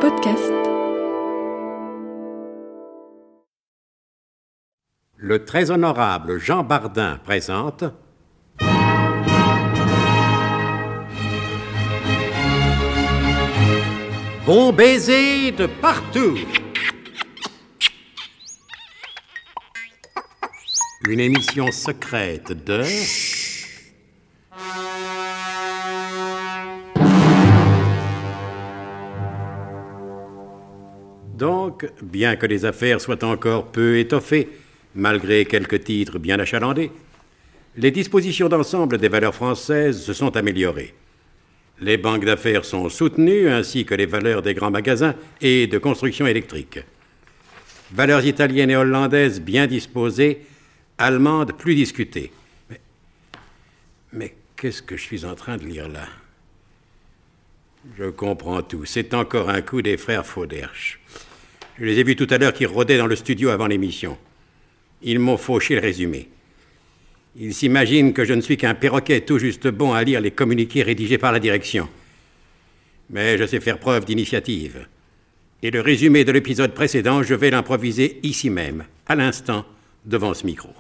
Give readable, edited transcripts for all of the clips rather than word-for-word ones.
Podcast. Le très honorable Jean Bardin présente Bon baiser de partout. Une émission secrète de... Donc, bien que les affaires soient encore peu étoffées, malgré quelques titres bien achalandés, les dispositions d'ensemble des valeurs françaises se sont améliorées. Les banques d'affaires sont soutenues, ainsi que les valeurs des grands magasins et de construction électrique. Valeurs italiennes et hollandaises bien disposées, allemandes plus discutées. Mais qu'est-ce que je suis en train de lire là? Je comprends tout. C'est encore un coup des frères Fauderche. Je les ai vus tout à l'heure qui rôdaient dans le studio avant l'émission. Ils m'ont fauché le résumé. Ils s'imaginent que je ne suis qu'un perroquet tout juste bon à lire les communiqués rédigés par la direction. Mais je sais faire preuve d'initiative. Et le résumé de l'épisode précédent, je vais l'improviser ici même, à l'instant, devant ce micro.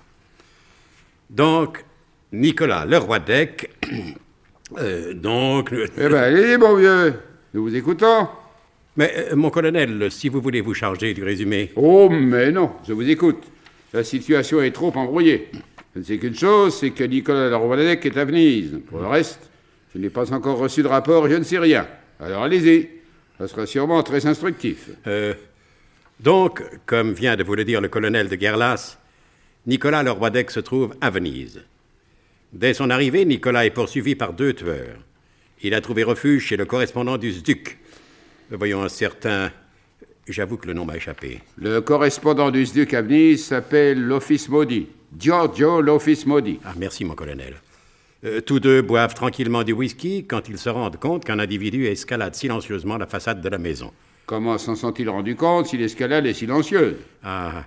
Donc, Nicolas Leroy-Deck... Eh ben, allez, mon vieux, nous vous écoutons. Mais, mon colonel, si vous voulez vous charger du résumé... Oh, mais non, je vous écoute. La situation est trop embrouillée. Je ne sais qu'une chose, c'est que Nicolas Leroy-Deck est à Venise. Pour le reste, je n'ai pas encore reçu de rapport, je ne sais rien. Alors allez-y, ça sera sûrement très instructif. Donc, comme vient de vous le dire le colonel de Guerlas, Nicolas Leroy-Deck se trouve à Venise. Dès son arrivée, Nicolas est poursuivi par 2 tueurs. Il a trouvé refuge chez le correspondant du SDUC. Voyons un certain... J'avoue que le nom m'a échappé. Le correspondant du SDUC à Venise s'appelle l'Office Maudit. Giorgio l'Office Maudit. Ah, merci, mon colonel. Tous 2 boivent tranquillement du whisky quand ils se rendent compte qu'un individu escalade silencieusement la façade de la maison. Comment s'en sont-ils rendus compte si l'escalade est silencieuse? Ah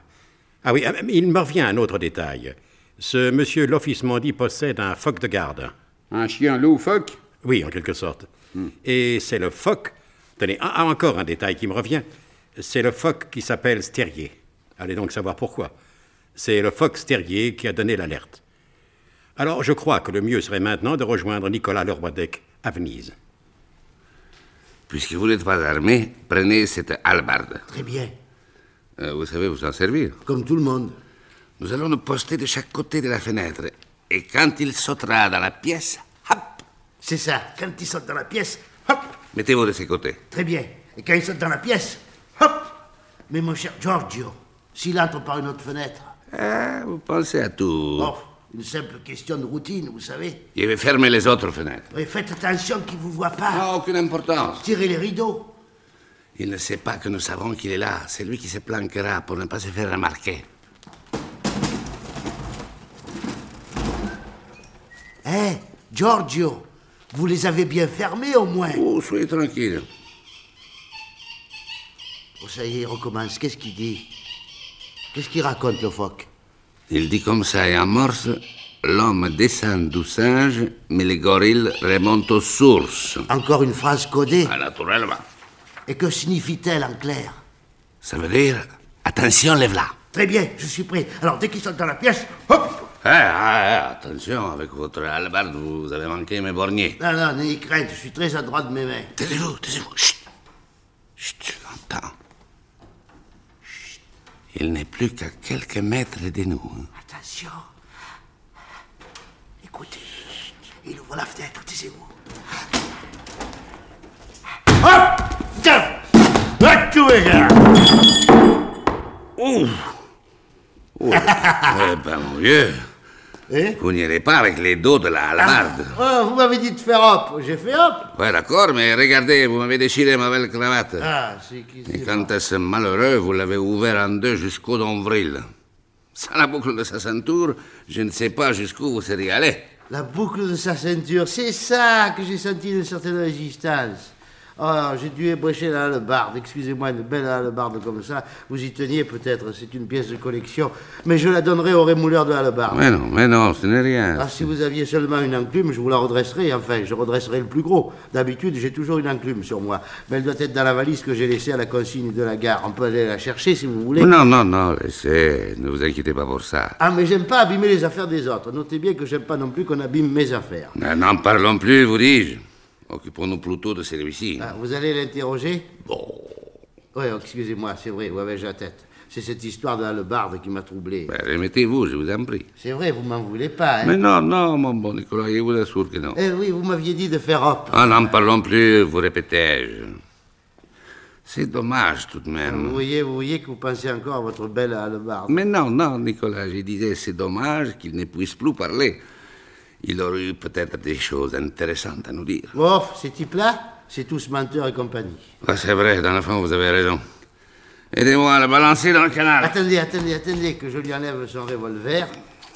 oui, il me revient un autre détail. Ce monsieur l'Office Maudit possède un phoque de garde. Un chien loup phoque? Oui, en quelque sorte. Et c'est le phoque... Tenez, encore un détail qui me revient. C'est le phoque qui s'appelle Sterrier. Allez donc savoir pourquoi. C'est le phoque Sterrier qui a donné l'alerte. Alors, je crois que le mieux serait maintenant de rejoindre Nicolas Leroy-Deck à Venise. Puisque vous n'êtes pas armé, prenez cette hallebarde. Très bien. Vous savez vous en servir. Comme tout le monde. Nous allons nous poster de chaque côté de la fenêtre. Et quand il sautera dans la pièce, hop! C'est ça. Quand il saute dans la pièce, hop! Mettez-vous de ses côtés. Très bien. Et quand il saute dans la pièce, hop! Mais mon cher Giorgio, s'il entre par une autre fenêtre... Ah, vous pensez à tout. Oh, une simple question de routine, vous savez. Je vais fermer les autres fenêtres. Oui, faites attention qu'il ne vous voit pas. Non, aucune importance. Tirez les rideaux. Il ne sait pas que nous savons qu'il est là. C'est lui qui se planquera pour ne pas se faire remarquer. Hé, Giorgio, vous les avez bien fermés au moins. Oh, soyez tranquille. Oh, ça y est, il recommence. Qu'est-ce qu'il dit? Qu'est-ce qu'il raconte, le phoque? Il dit comme ça et en morse, l'homme descend du singe, mais le gorille remonte aux sources. Encore une phrase codée. Ah, naturellement. Et que signifie-t-elle en clair? Ça veut dire, attention, lève-la. Très bien, je suis prêt. Alors, dès qu'il saute dans la pièce, hop! Attention, avec votre hallebarde, vous avez manqué mes borniers. Non, n'ayez crainte, je suis très adroit de mes mains. Taisez-vous. Chut. Chut, j'entends. Chut. Il n'est plus qu'à quelques mètres de nous. Attention. Écoutez, il ouvre la fenêtre, taisez-vous. Hop! Tiens! Va tuer, gars! Eh ben, mon vieux, vous n'irez pas avec les dos de la hallebarde. Oh, vous m'avez dit de faire hop, j'ai fait hop. Ouais, d'accord, mais regardez, vous m'avez déchiré ma belle cravate. Ah, c'est qui Et quant à ce malheureux, vous l'avez ouvert en 2 jusqu'au nombril. Sans la boucle de sa ceinture, je ne sais pas jusqu'où vous seriez allé. La boucle de sa ceinture, c'est ça que j'ai senti une certaine résistance. Ah, j'ai dû ébrécher la hallebarde. Excusez-moi, une belle hallebarde comme ça. Vous y teniez peut-être, c'est une pièce de collection. Mais je la donnerai au rémouleur de hallebarde. Mais non, ce n'est rien. Ah, si vous aviez seulement une enclume, je vous la redresserai. Enfin, je redresserai le plus gros. D'habitude, j'ai toujours une enclume sur moi. Mais elle doit être dans la valise que j'ai laissée à la consigne de la gare. On peut aller la chercher si vous voulez. Non, laissez. Ne vous inquiétez pas pour ça. Ah, mais j'aime pas abîmer les affaires des autres. Notez bien que j'aime pas non plus qu'on abîme mes affaires. N'en parlons plus, vous dis-je. Occupons-nous plutôt de celui-ci. Ah, vous allez l'interroger? Bon. Oui, excusez-moi, c'est vrai, où avais-je la tête? C'est cette histoire de hallebarde qui m'a troublé. Remettez-vous, je vous en prie. C'est vrai, vous m'en voulez pas, hein? Mais non, mon bon Nicolas, je vous assure que non. Eh oui, vous m'aviez dit de faire hop. Ah, n'en parlons plus, vous répétais-je. C'est dommage tout de même. Vous voyez que vous pensez encore à votre belle hallebarde. Mais non, Nicolas, je disais, c'est dommage qu'il ne puisse plus parler. Il aurait eu peut-être des choses intéressantes à nous dire. Oh, ces types-là, c'est tous menteurs et compagnie. Ah, c'est vrai, dans le fond, vous avez raison. Aidez-moi à le balancer dans le canal. Attendez, que je lui enlève son revolver.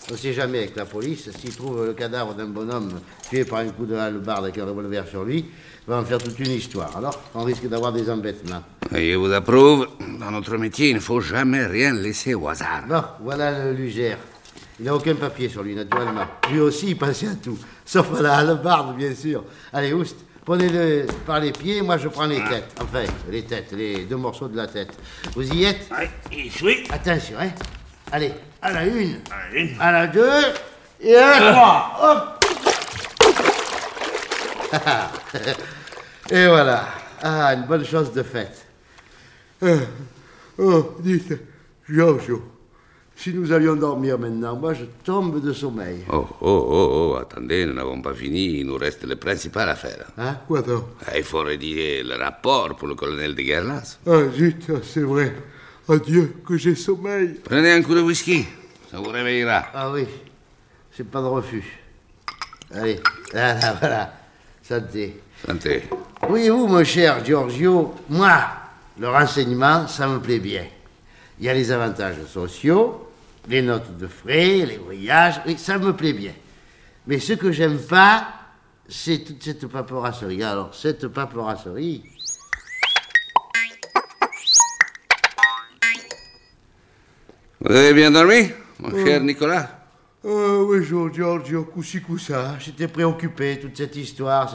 On ne sait jamais avec la police, s'il trouve le cadavre d'un bonhomme tué par un coup de hallebarde avec un revolver sur lui, il va en faire toute une histoire. Alors, on risque d'avoir des embêtements. Et je vous approuve. Dans notre métier, il ne faut jamais rien laisser au hasard. Bon, voilà le lugère. Il n'a aucun papier sur lui, naturellement. Lui aussi, il pensait à tout. Sauf à la hallebarde, bien sûr. Allez, Oust, prenez-le par les pieds, moi je prends les têtes. Enfin, les têtes, les deux morceaux de la tête. Vous y êtes? Oui, y suis. Attention, hein. Allez, à la une, à la deux, et à la trois. Hop. Et voilà. Ah, une bonne chose de faite. Dites, Giorgio, si nous allions dormir maintenant, moi je tombe de sommeil. Oh, attendez, nous n'avons pas fini, il nous reste le principal à faire. Hein, quoi donc? Il faut rédiger le rapport pour le colonel de Guerlas. Ah, zut, c'est vrai. Adieu, que j'ai sommeil. Prenez un coup de whisky, ça vous réveillera. Ah oui, c'est pas de refus. Allez, voilà, santé. Santé. Voyez-vous, mon cher Giorgio, moi, le renseignement, ça me plaît bien. Il y a les avantages sociaux, les notes de frais, les voyages, oui, ça me plaît bien. Mais ce que j'aime pas, c'est toute cette paperasserie. Alors, cette paperasserie... Vous avez bien dormi, mon cher Nicolas? Oui, Giorgio, coup-ci, coup-ça. J'étais préoccupé, toute cette histoire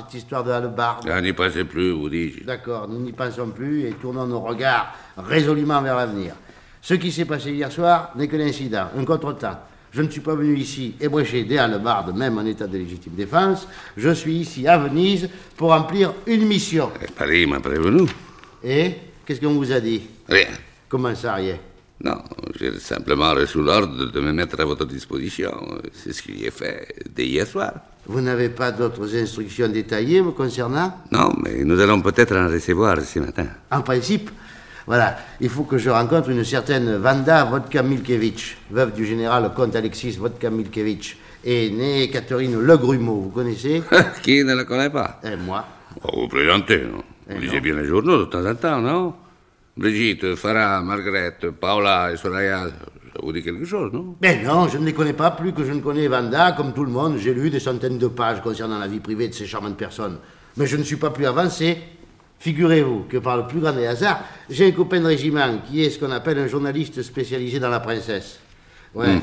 de hallebarde. N'y pensez plus, vous dis-je. D'accord, nous n'y pensons plus et tournons nos regards résolument vers l'avenir. Ce qui s'est passé hier soir n'est que l'incident, un contretemps. Je ne suis pas venu ici ébrécher des hallebardes, même en état de légitime défense. Je suis ici à Venise pour remplir une mission. Paris m'a prévenu. Et qu'est-ce qu'on vous a dit? Rien. Comment ça, rien? Non, j'ai simplement reçu l'ordre de me mettre à votre disposition. C'est ce que j'ai fait dès hier soir. Vous n'avez pas d'autres instructions détaillées me concernant? Non, mais nous allons peut-être en recevoir ce matin. En principe, voilà, il faut que je rencontre une certaine Vanda Vodka-Milkevitch, veuve du général comte Alexis Vodka-Milkevitch, et née Catherine Le Grumeau, vous connaissez? Qui ne la connaît pas? Et moi. Oh, vous plaisantez, non? Vous lisez bien les journaux de temps en temps, non? Brigitte, Farah, Margrethe, Paola et Soraya, ça vous dit quelque chose, non? Ben non, je ne les connais pas plus que je ne connais Vanda. Comme tout le monde, j'ai lu des centaines de pages concernant la vie privée de ces charmantes personnes. Mais je ne suis pas plus avancé. Figurez-vous que par le plus grand des hasards, j'ai un copain de régiment qui est ce qu'on appelle un journaliste spécialisé dans la princesse. Ouais.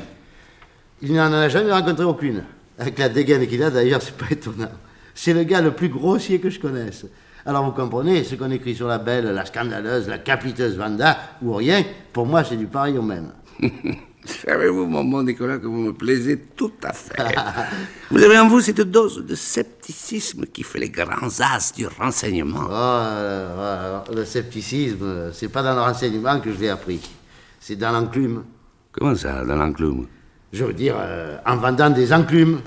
Il n'en a jamais rencontré aucune. Avec la dégaine qu'il a, d'ailleurs, c'est pas étonnant. C'est le gars le plus grossier que je connaisse. Alors vous comprenez, ce qu'on écrit sur la belle, la scandaleuse, la capiteuse Vanda, ou rien, pour moi c'est du pareil au même. Savez-vous, mon bon Nicolas, que vous me plaisez tout à fait. Vous avez en vous cette dose de scepticisme qui fait les grands as du renseignement. Le scepticisme, c'est pas dans le renseignement que je l'ai appris. C'est dans l'enclume. Comment ça, dans l'enclume? Je veux dire, en vendant des enclumes.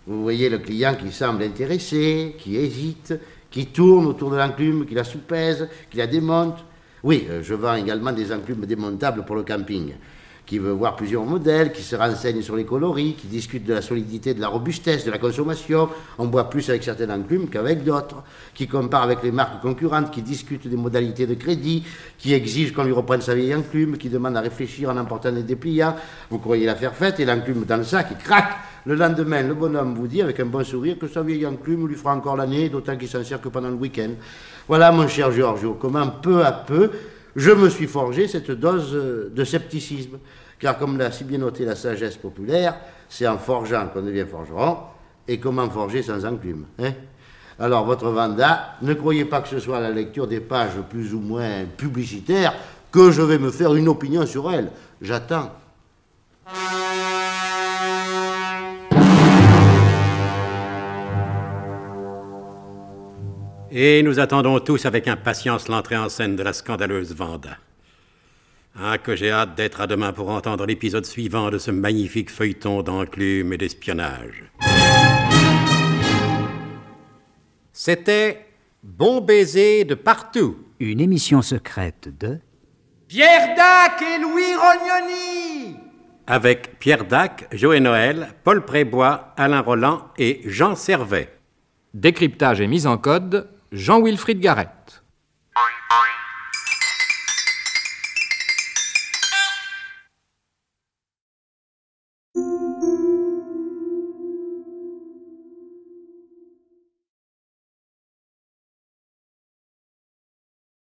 Vous voyez le client qui semble intéressé, qui hésite, qui tourne autour de l'enclume, qui la soupèse, qui la démonte. Oui, je vends également des enclumes démontables pour le camping. Qui veut voir plusieurs modèles, qui se renseigne sur les coloris, qui discute de la solidité, de la robustesse, de la consommation. On boit plus avec certaines enclumes qu'avec d'autres. Qui compare avec les marques concurrentes, qui discute des modalités de crédit, qui exige qu'on lui reprenne sa vieille enclume, qui demande à réfléchir en emportant des dépliants. Vous croyez l'affaire faite et l'enclume dans le sac, il craque. Le lendemain, le bonhomme vous dit, avec un bon sourire, que sa vieille enclume lui fera encore l'année, d'autant qu'il s'en sert que pendant le week-end. Voilà, mon cher Giorgio, comment peu à peu, je me suis forgé cette dose de scepticisme. Car comme l'a si bien noté la sagesse populaire, c'est en forgeant qu'on devient forgeron, et comment forger sans enclume, hein? Alors, votre Vanda, ne croyez pas que ce soit à la lecture des pages plus ou moins publicitaires que je vais me faire une opinion sur elle. J'attends. Et nous attendons tous avec impatience l'entrée en scène de la scandaleuse Vanda. Ah, que j'ai hâte d'être à demain pour entendre l'épisode suivant de ce magnifique feuilleton d'enclume et d'espionnage. C'était Bon baiser de partout. Une émission secrète de Pierre Dac et Louis Rognoni. Avec Pierre Dac, Joël Noël, Paul Prébois, Alain Roland et Jean Servet. Décryptage et mise en code, Jean-Wilfried Garrett.